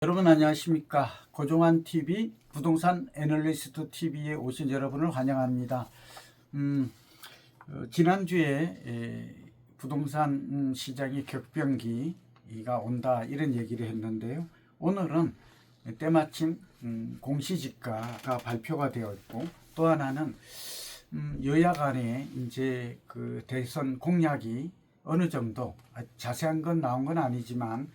여러분 안녕하십니까. 고종환 TV 부동산 애널리스트 TV에 오신 여러분을 환영합니다. 지난주에 부동산 시장이 격변기가 온다 이런 얘기를 했는데요. 오늘은 때마침 공시지가가 발표가 되어 있고, 또 하나는 여야 간에 이제 그 대선 공약이 어느 정도 자세한 건 나온 건 아니지만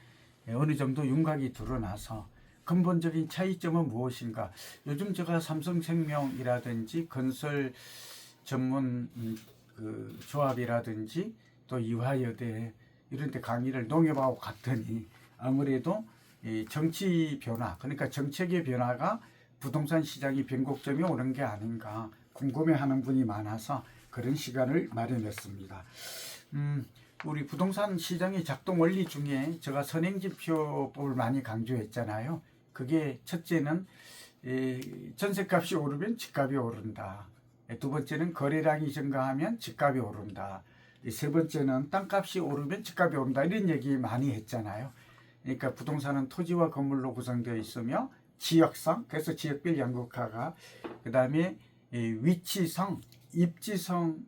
어느 정도 윤곽이 드러나서 근본적인 차이점은 무엇인가. 요즘 제가 삼성생명이라든지 건설 전문 그 조합이라든지 또 이화여대 이런 데 강의를 농협하고 갔더니 아무래도 이 정치 변화, 그러니까 정책의 변화가 부동산 시장이 변곡점이 오는 게 아닌가 궁금해하는 분이 많아서 그런 시간을 마련했습니다. 우리 부동산 시장의 작동 원리 중에 제가 선행지표법을 많이 강조했잖아요. 그게 첫째는 전세값이 오르면 집값이 오른다. 두 번째는 거래량이 증가하면 집값이 오른다. 세 번째는 땅값이 오르면 집값이 오른다. 이런 얘기 많이 했잖아요. 그러니까 부동산은 토지와 건물로 구성되어 있으며 지역성, 그래서 지역별 양극화가, 그 다음에 위치성, 입지성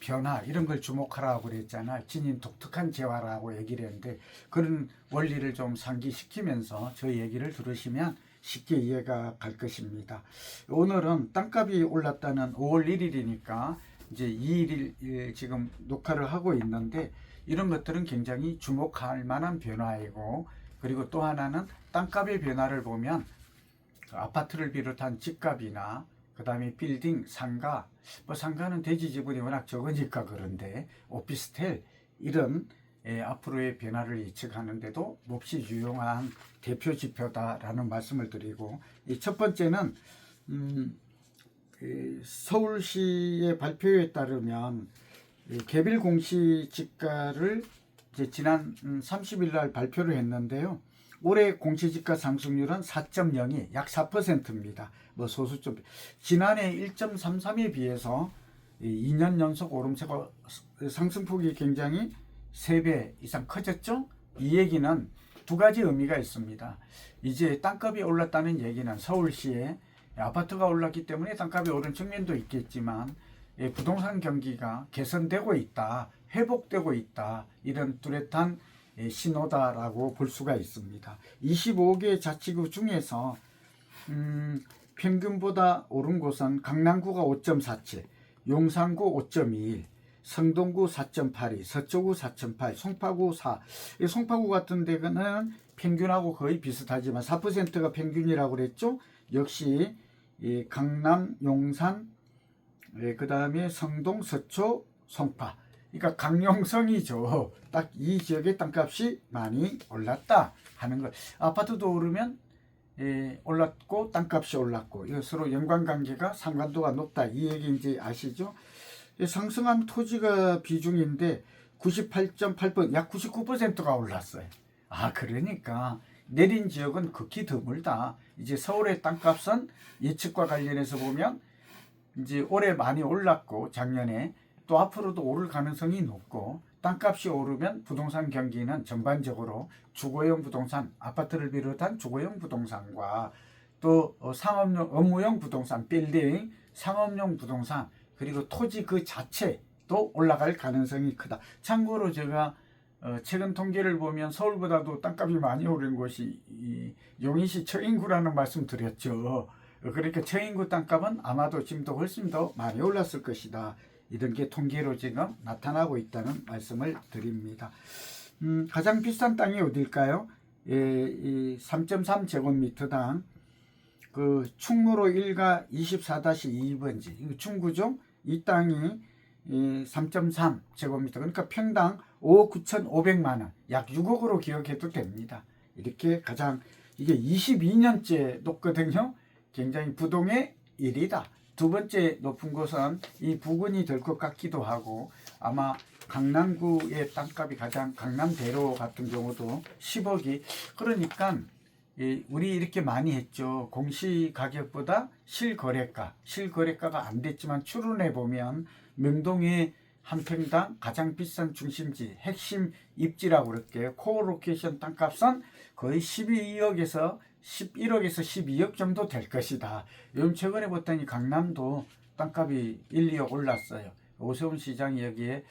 변화 이런 걸 주목하라고 그랬잖아요. 진인 독특한 재화라고 얘기를 했는데, 그런 원리를 좀 상기시키면서 저희 얘기를 들으시면 쉽게 이해가 갈 것입니다. 오늘은 땅값이 올랐다는 5월 1일이니까 이제 2일 지금 녹화를 하고 있는데, 이런 것들은 굉장히 주목할 만한 변화이고, 그리고 또 하나는 땅값의 변화를 보면 아파트를 비롯한 집값이나 그 다음에 빌딩, 상가, 상가는 대지 지분이 워낙 적으니까 그런데 오피스텔 이런 앞으로의 변화를 예측하는데도 몹시 유용한 대표 지표다라는 말씀을 드리고, 이 첫 번째는 서울시의 발표에 따르면 개별 공시지가를 이제 지난 30일 날 발표를 했는데요. 올해 공시지가 상승률은 4.02, 약 4%입니다. 뭐 소수점. 지난해 1.33에 비해서 2년 연속 오름세가 상승폭이 굉장히 3배 이상 커졌죠. 이 얘기는 두 가지 의미가 있습니다. 이제 땅값이 올랐다는 얘기는 서울시에 아파트가 올랐기 때문에 땅값이 오른 측면도 있겠지만 부동산 경기가 개선되고 있다, 회복되고 있다, 이런 뚜렷한 신호다라고 볼 수가 있습니다. 25개 자치구 중에서 평균보다 오른 곳은 강남구가 5.47, 용산구 5.21, 성동구 4.82, 서초구 4.8, 송파구 4. 이 송파구 같은 데는 평균하고 거의 비슷하지만 4%가 평균이라고 그랬죠. 역시 강남, 용산, 그 다음에 성동, 서초, 송파. 그러니까 강용성이죠. 딱 이 지역의 땅값이 많이 올랐다 하는 것. 아파트도 오르면 올랐고 땅값이 올랐고, 이거 서로 연관관계가 상관도가 높다, 이 얘기인지 아시죠? 상승한 토지가 비중인데 98.8%, 약 99%가 올랐어요. 그러니까 내린 지역은 극히 드물다. 이제 서울의 땅값은 예측과 관련해서 보면 이제 올해 많이 올랐고 작년에 또 앞으로도 오를 가능성이 높고, 땅값이 오르면 부동산 경기는 전반적으로 주거용 부동산, 아파트를 비롯한 주거용 부동산과 또 상업용, 업무용 부동산, 빌딩, 상업용 부동산, 그리고 토지 그 자체도 올라갈 가능성이 크다. 참고로 제가 최근 통계를 보면 서울보다도 땅값이 많이 오른 곳이 용인시 처인구라는 말씀 드렸죠. 그러니까 처인구 땅값은 아마도 지금도 훨씬 더 많이 올랐을 것이다. 이런 게 통계로 지금 나타나고 있다는 말씀을 드립니다. 가장 비싼 땅이 어딜까요? 3.3제곱미터당 그 충무로 1가 24-2번지 충구죠. 이 땅이 3.3제곱미터, 그러니까 평당 5억 9,500만 원, 약 6억으로 기억해도 됩니다. 이렇게 가장, 이게 22년째 높거든요. 굉장히 부동의 1위다. 두 번째 높은 곳은 이 부근이 될 것 같기도 하고, 아마 강남구의 땅값이 가장, 강남대로 같은 경우도 10억이, 그러니까 우리 이렇게 많이 했죠. 공시가격보다 실거래가가 안 됐지만 추론해 보면 명동의 한 평당 가장 비싼 중심지, 핵심 입지라고 그럴게요. 코어 로케이션 땅값은 거의 12억에서 11억에서 12억 정도 될 것이다. 요즘 최근에 봤더니 강남도 땅값이 1, 2억 올랐어요. 오세훈 시장이 여기에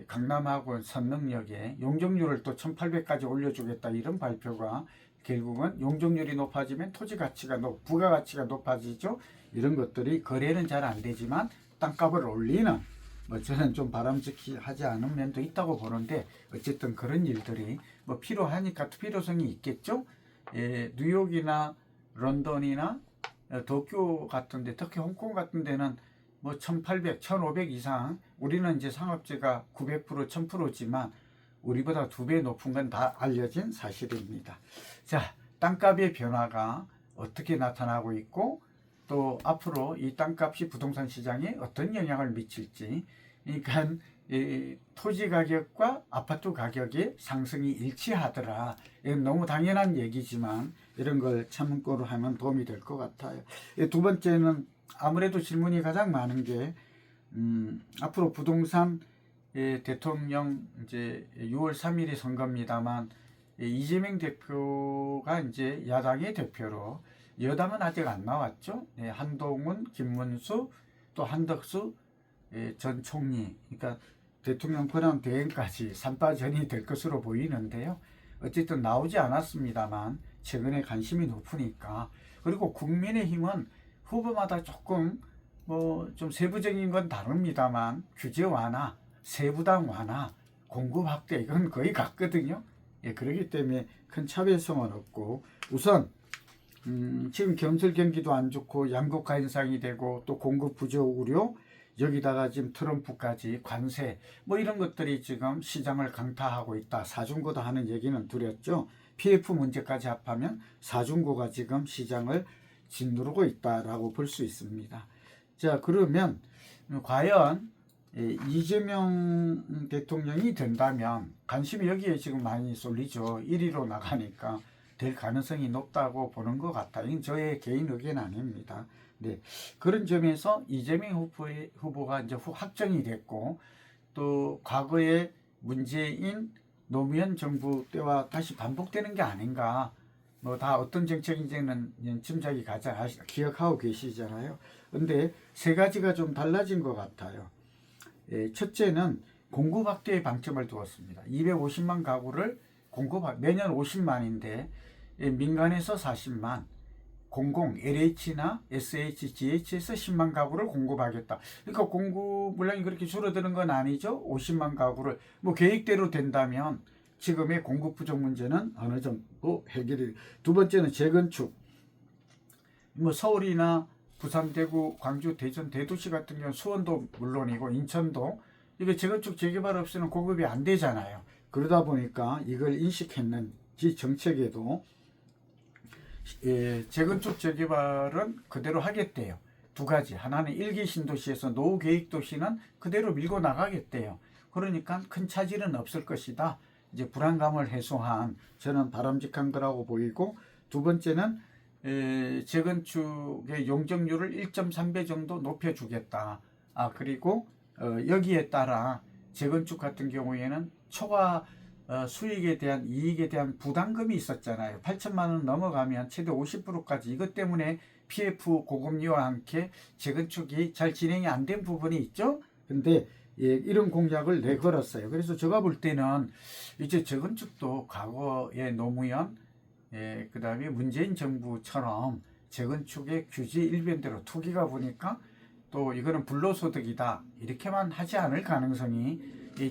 강남하고 선릉역에 용적률을 또 1800까지 올려주겠다 이런 발표가, 결국은 용적률이 높아지면 토지 가치가 부가가치가 높아지죠. 이런 것들이 거래는 잘 안 되지만 땅값을 올리는, 뭐 저는 좀 바람직하지 않은 면도 있다고 보는데, 어쨌든 그런 일들이 뭐 필요하니까 필요성이 있겠죠. 뉴욕이나 런던이나 도쿄 같은데, 특히 홍콩 같은 데는 뭐 1800, 1500 이상, 우리는 이제 상업재가 900%, 1000%지만 우리보다 2배 높은 건 다 알려진 사실입니다. 자, 땅값의 변화가 어떻게 나타나고 있고, 또 앞으로 이 땅값이 부동산 시장에 어떤 영향을 미칠지, 그러니까 이 토지 가격과 아파트 가격의 상승이 일치하더라. 이건 너무 당연한 얘기지만 이런 걸 참고로 하면 도움이 될 것 같아요. 두 번째는 아무래도 질문이 가장 많은 게 앞으로 부동산 대통령 이제 6월 3일이 선거입니다만, 이재명 대표가 이제 야당의 대표로, 여당은 아직 안 나왔죠. 한동훈, 김문수, 또 한덕수 전 총리, 그러니까 대통령 권한 대행까지 산파전이 될 것으로 보이는데요. 어쨌든 나오지 않았습니다만 최근에 관심이 높으니까. 그리고 국민의힘은 후보마다 조금 뭐 좀 세부적인 건 다릅니다만 규제 완화, 세부담 완화, 공급 확대, 이건 거의 같거든요. 그렇기 때문에 큰 차별성은 없고, 우선 지금 건설 경기도 안 좋고 양극화 현상이 되고 또 공급 부족 우려, 여기다가 지금 트럼프까지 관세, 뭐 이런 것들이 지금 시장을 강타하고 있다. 사중고다 하는 얘기는 드렸죠. PF 문제까지 합하면 사중고가 지금 시장을 짓누르고 있다라고 볼 수 있습니다. 자, 그러면 과연 이재명 대통령이 된다면 관심이 여기에 지금 많이 쏠리죠. 1위로 나가니까 될 가능성이 높다고 보는 것 같아요. 이건 저의 개인 의견 아닙니다. 네, 그런 점에서 이재명 후보가 이제 확정이 됐고, 또 과거의 문재인 노무현 정부 때와 다시 반복되는 게 아닌가. 뭐 다 어떤 정책인지는 짐작이 가자 기억하고 계시잖아요. 근데 세 가지가 좀 달라진 것 같아요. 첫째는 공급 확대에 방점을 두었습니다. 250만 가구를 매년 50만인데 민간에서 40만, 공공, LH나 SH, GH에서 10만 가구를 공급하겠다. 그러니까 공급 물량이 그렇게 줄어드는 건 아니죠. 50만 가구를 뭐 계획대로 된다면 지금의 공급 부족 문제는 어느 정도 해결이. 두 번째는 재건축. 뭐 서울이나 부산, 대구, 광주, 대전, 대도시 같은 경우, 수원도 물론이고 인천도 이게 재건축 재개발 없이는 공급이 안 되잖아요. 그러다 보니까 이걸 인식했는지 정책에도 재건축 재개발은 그대로 하겠대요. 두 가지. 하나는 1기 신도시에서 노후 계획 도시는 그대로 밀고 나가겠대요. 그러니까 큰 차질은 없을 것이다. 이제 불안감을 해소한, 저는 바람직한 거라고 보이고, 두 번째는 재건축의 용적률을 1.3배 정도 높여주겠다. 그리고 여기에 따라 재건축 같은 경우에는 초과 수익에 대한, 이익에 대한 부담금이 있었잖아요. 8천만 원 넘어가면 최대 50%까지. 이것 때문에 PF 고금리와 함께 재건축이 잘 진행이 안 된 부분이 있죠. 근데 이런 공약을 내걸었어요. 그래서 제가 볼 때는 이제 재건축도 과거의 노무현, 그 다음에 문재인 정부처럼 재건축의 규제 일변대로 투기가 보니까 또 이거는 불로소득이다 이렇게만 하지 않을 가능성이,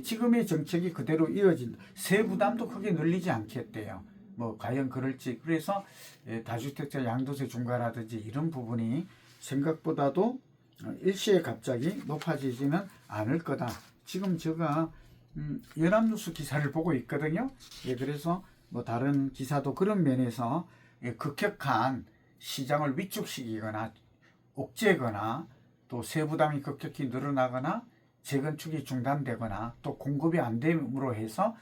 지금의 정책이 그대로 이어진다. 세부담도 크게 늘리지 않겠대요. 뭐 과연 그럴지. 그래서 다주택자 양도세 중과라든지 이런 부분이 생각보다도 일시에 갑자기 높아지지는 않을 거다. 지금 제가 연합뉴스 기사를 보고 있거든요. 그래서 뭐 다른 기사도 그런 면에서 급격한 시장을 위축시키거나 옥죄거나, 또 세부담이 급격히 늘어나거나 재건축이 중단되거나 또 공급이 안 됨으로 해서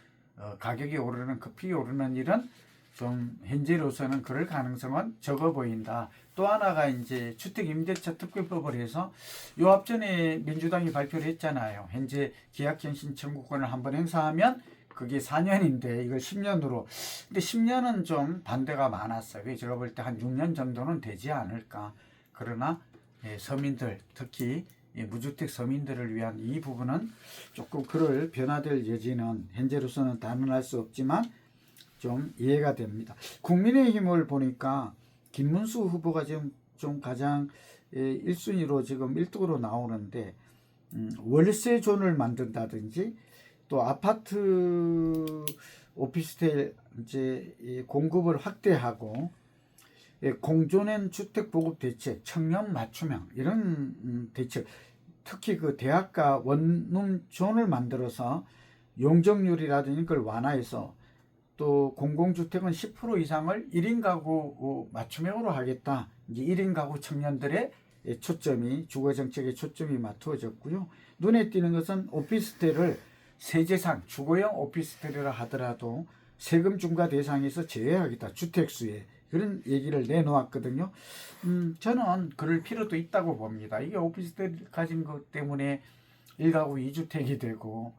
가격이 오르는, 급히 오르는 일은 좀 현재로서는 그럴 가능성은 적어 보인다. 또 하나가 이제 주택임대차 특별법을 해서 요 앞전에 민주당이 발표를 했잖아요. 현재 계약갱신 청구권을 한번 행사하면 그게 4년인데 이걸 10년으로. 근데 10년은 좀 반대가 많았어요. 제가 볼 때 한 6년 정도는 되지 않을까. 그러나 서민들, 특히 무주택 서민들을 위한 이 부분은 조금 그럴 변화될 여지는 현재로서는 단언할 수 없지만 좀 이해가 됩니다. 국민의힘을 보니까 김문수 후보가 지금 좀 가장 1순위로 지금 1등으로 나오는데, 월세존을 만든다든지 또 아파트 오피스텔 이제 공급을 확대하고, 공존형 주택 보급 대책, 청년 맞춤형 이런 대책, 특히 그 대학가 원룸존을 만들어서 용적률이라든지 그걸 완화해서 또 공공주택은 10% 이상을 1인 가구 맞춤형으로 하겠다. 이제 1인 가구 청년들의 초점이, 주거정책의 초점이 맞춰졌고요. 눈에 띄는 것은 오피스텔을 세제상, 주거용 오피스텔이라 하더라도 세금 중과 대상에서 제외하겠다. 주택수에. 그런 얘기를 내놓았거든요. 저는 그럴 필요도 있다고 봅니다. 이게 오피스텔 가진 것 때문에 1가구 2주택이 되고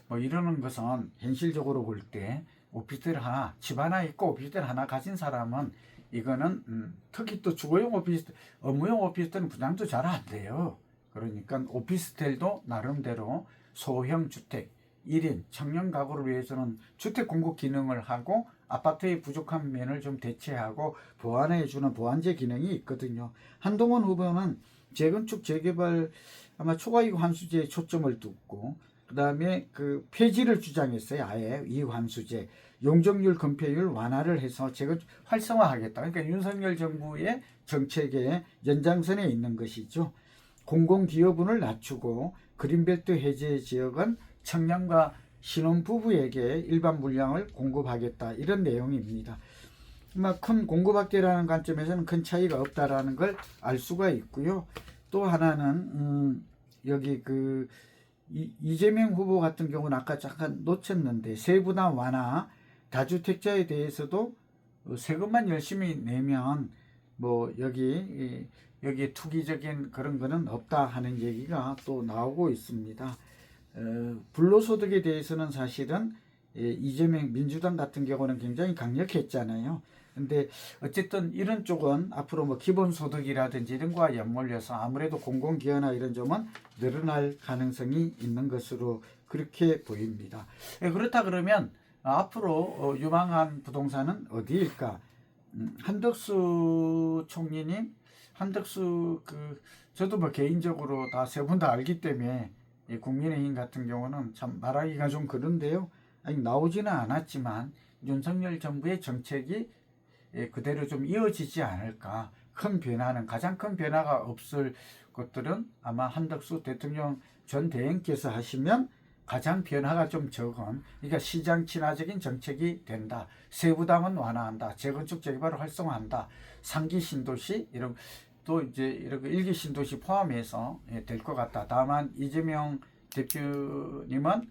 뭐 이러는 것은 현실적으로 볼 때 오피스텔 하나, 집 하나 있고 오피스텔 하나 가진 사람은 이거는 특히 또 주거용 오피스텔, 업무용 오피스텔은 분양도 잘 안 돼요. 그러니까 오피스텔도 나름대로 소형 주택, 1인 청년 가구를 위해서는 주택 공급 기능을 하고 아파트의 부족한 면을 좀 대체하고 보완해 주는 보완제 기능이 있거든요. 한동훈 후보는 재건축 재개발 아마 초과이익 환수제에 초점을 두고, 그 다음에 그 폐지를 주장했어요. 아예 이익 환수제, 용적률 건폐율 완화를 해서 재건축 활성화하겠다. 그러니까 윤석열 정부의 정책의 연장선에 있는 것이죠. 공공기여분을 낮추고 그린벨트 해제 지역은 청년과 신혼부부에게 일반 물량을 공급하겠다. 이런 내용입니다. 큰 공급 확대라는 관점에서는 큰 차이가 없다라는 걸 알 수가 있고요. 또 하나는 여기 그 이재명 후보 같은 경우는 아까 잠깐 놓쳤는데, 세부담 완화, 다주택자에 대해서도 세금만 열심히 내면 뭐 여기에 투기적인 그런 거는 없다 하는 얘기가 또 나오고 있습니다. 불로소득에 대해서는 사실은 이재명 민주당 같은 경우는 굉장히 강력했잖아요. 근데 어쨌든 이런 쪽은 앞으로 뭐 기본소득이라든지 이런 거와 맞물려서 아무래도 공공기여나 이런 점은 늘어날 가능성이 있는 것으로 그렇게 보입니다. 그렇다 그러면 앞으로 유망한 부동산은 어디일까? 한덕수 총리님, 한덕수 저도 뭐 개인적으로 다 세 분 다 알기 때문에 국민의힘 같은 경우는 참 말하기가 좀 그런데요. 아니, 나오지는 않았지만 윤석열 정부의 정책이 그대로 좀 이어지지 않을까. 큰 변화는, 가장 큰 변화가 없을 것들은 아마 한덕수 대통령 전 대행께서 하시면 가장 변화가 좀 적은, 그러니까 시장 친화적인 정책이 된다. 세부담은 완화한다. 재건축 재개발을 활성화한다. 상기 신도시 이런, 또 이제 이렇게 일기 신도시 포함해서 될 것 같다. 다만 이재명 대표님은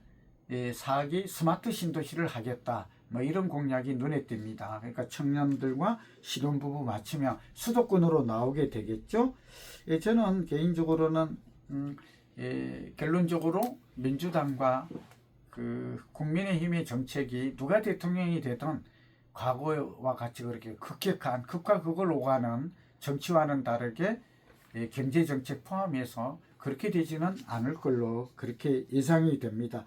4기 스마트 신도시를 하겠다. 뭐 이런 공약이 눈에 띕니다. 그러니까 청년들과 신혼부부 맞추면 수도권으로 나오게 되겠죠. 저는 개인적으로는 결론적으로 민주당과 국민의힘의 정책이 누가 대통령이 되든 과거와 같이 그렇게 극과 극을 오가는 정치와는 다르게 경제정책 포함해서 그렇게 되지는 않을 걸로 그렇게 예상이 됩니다.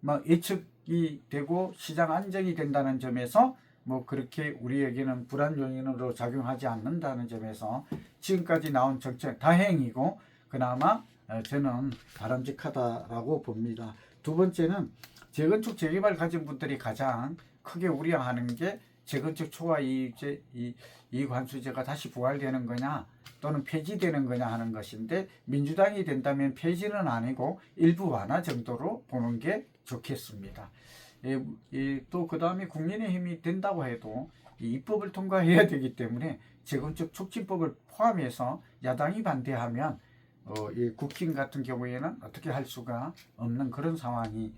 뭐 예측이 되고 시장 안정이 된다는 점에서 뭐 그렇게 우리에게는 불안 요인으로 작용하지 않는다는 점에서 지금까지 나온 정책 다행이고 그나마 저는 바람직하다라고 봅니다. 두 번째는 재건축 재개발 가진 분들이 가장 크게 우려하는 게 재건축 초과 이익 환수제가 다시 부활되는 거냐 또는 폐지되는 거냐 하는 것인데, 민주당이 된다면 폐지는 아니고 일부 완화 정도로 보는 게 좋겠습니다. 또 그 다음에 국민의힘이 된다고 해도 이 입법을 통과해야 되기 때문에 재건축 촉진법을 포함해서 야당이 반대하면 이 국힘 같은 경우에는 어떻게 할 수가 없는 그런 상황이,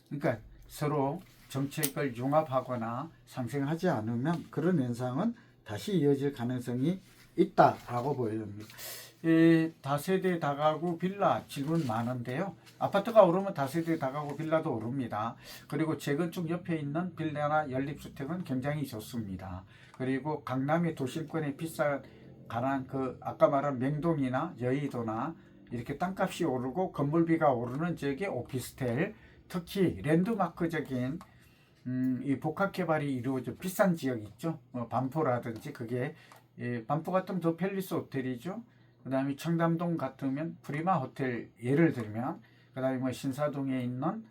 그러니까 서로 정책을 융합하거나 상생하지 않으면 그런 현상은 다시 이어질 가능성이 있다라고 보여집니다. 다세대 다가구 빌라 질문 많은데요. 아파트가 오르면 다세대 다가구 빌라도 오릅니다. 그리고 재건축 옆에 있는 빌라나 연립주택은 굉장히 좋습니다. 그리고 강남의 도심권에 비싼 가난 아까 말한 명동이나 여의도나 이렇게 땅값이 오르고 건물비가 오르는 지역의 오피스텔, 특히 랜드마크적인 이 복합 개발이 이루어져 비싼 지역 있죠. 반포라든지 그게 반포 같으면 더 팰리스 호텔이죠. 그 다음에 청담동 같으면 프리마 호텔 예를 들면, 그 다음에 뭐 신사동에 있는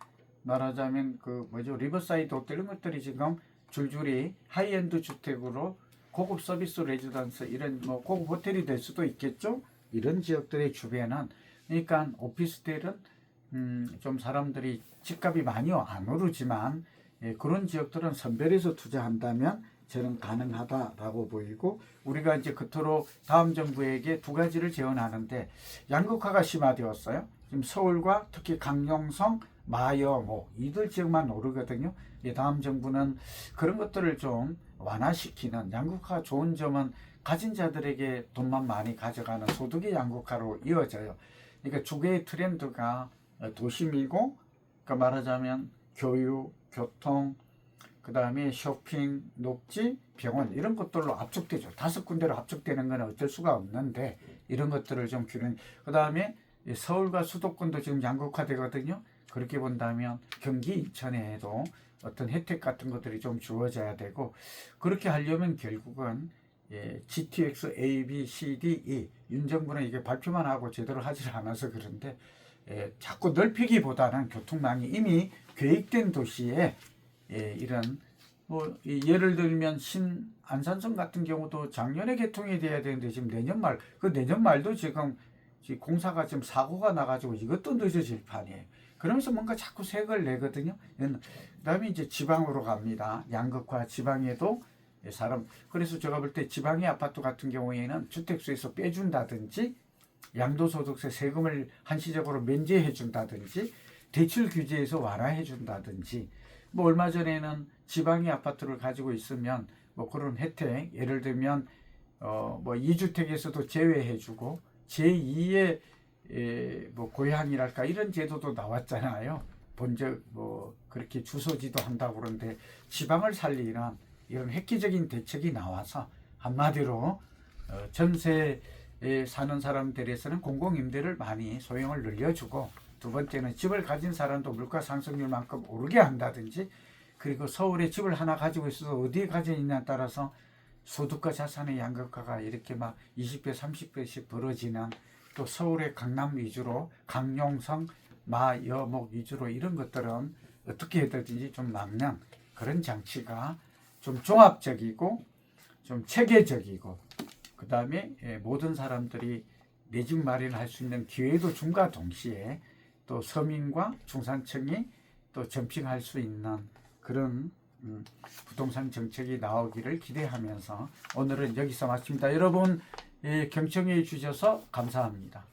말하자면 리버사이드 호텔 이런 것들이 지금 줄줄이 하이엔드 주택으로 고급 서비스 레지던스 이런 뭐 고급 호텔이 될 수도 있겠죠. 이런 지역들의 주변은, 그러니까 오피스텔은 좀 사람들이 집값이 많이 안 오르지만 그런 지역들은 선별해서 투자한다면 저는 가능하다라고 보이고, 우리가 이제 그토록 다음 정부에게 두 가지를 제언하는데 양극화가 심화되었어요. 지금 서울과 특히 강용성, 마여모 이들 지역만 오르거든요. 다음 정부는 그런 것들을 좀 완화시키는, 양극화가 좋은 점은 가진 자들에게 돈만 많이 가져가는 소득의 양극화로 이어져요. 그러니까 주거의 트렌드가 도심이고, 그러니까 말하자면 교육, 교통, 그 다음에 쇼핑, 녹지, 병원 이런 것들로 압축되죠. 5군데로 압축되는 건 어쩔 수가 없는데 이런 것들을 좀 균형. 그 다음에 서울과 수도권도 지금 양극화되거든요. 그렇게 본다면 경기 인천에도 어떤 혜택 같은 것들이 좀 주어져야 되고, 그렇게 하려면 결국은 GTX A, B, C, D, E 윤 정부는 이게 발표만 하고 제대로 하질 않아서 그런데 자꾸 넓히기보다는 교통망이 이미 계획된 도시에 이런 예를 들면 안산성 같은 경우도 작년에 개통이 돼야 되는데 지금 내년 말도 지금 공사가 지금 사고가 나가지고 이것도 늦어질 판이에요. 그러면서 뭔가 자꾸 색을 내거든요. 그다음에 이제 지방으로 갑니다. 양극화 지방에도 그래서 제가 볼 때 지방의 아파트 같은 경우에는 주택수에서 빼준다든지, 양도소득세 세금을 한시적으로 면제해 준다든지, 대출 규제에서 완화해 준다든지, 뭐 얼마 전에는 지방의 아파트를 가지고 있으면 뭐 그런 혜택, 예를 들면 뭐 2주택에서도 제외해 주고 제2의 뭐 고향이랄까 이런 제도도 나왔잖아요. 본적 그렇게 주소지도 한다고 그러는데 지방을 살리는 이런 획기적인 대책이 나와서 한마디로 전세에 사는 사람들에서는 공공임대를 많이 소형을 늘려주고, 두 번째는 집을 가진 사람도 물가 상승률만큼 오르게 한다든지, 그리고 서울에 집을 하나 가지고 있어서 어디에 가져 있냐에 따라서 소득과 자산의 양극화가 이렇게 막 20배, 30배씩 벌어지는, 또 서울의 강남 위주로 강용성, 여목 위주로 이런 것들은 어떻게 해야되는지 좀 막는 그런 장치가 좀 종합적이고 좀 체계적이고, 그 다음에 모든 사람들이 내 집 마련할 수 있는 기회도 준과 동시에 또 서민과 중산층이 또 점핑할 수 있는 그런 부동산 정책이 나오기를 기대하면서 오늘은 여기서 마칩니다. 여러분 경청해 주셔서 감사합니다.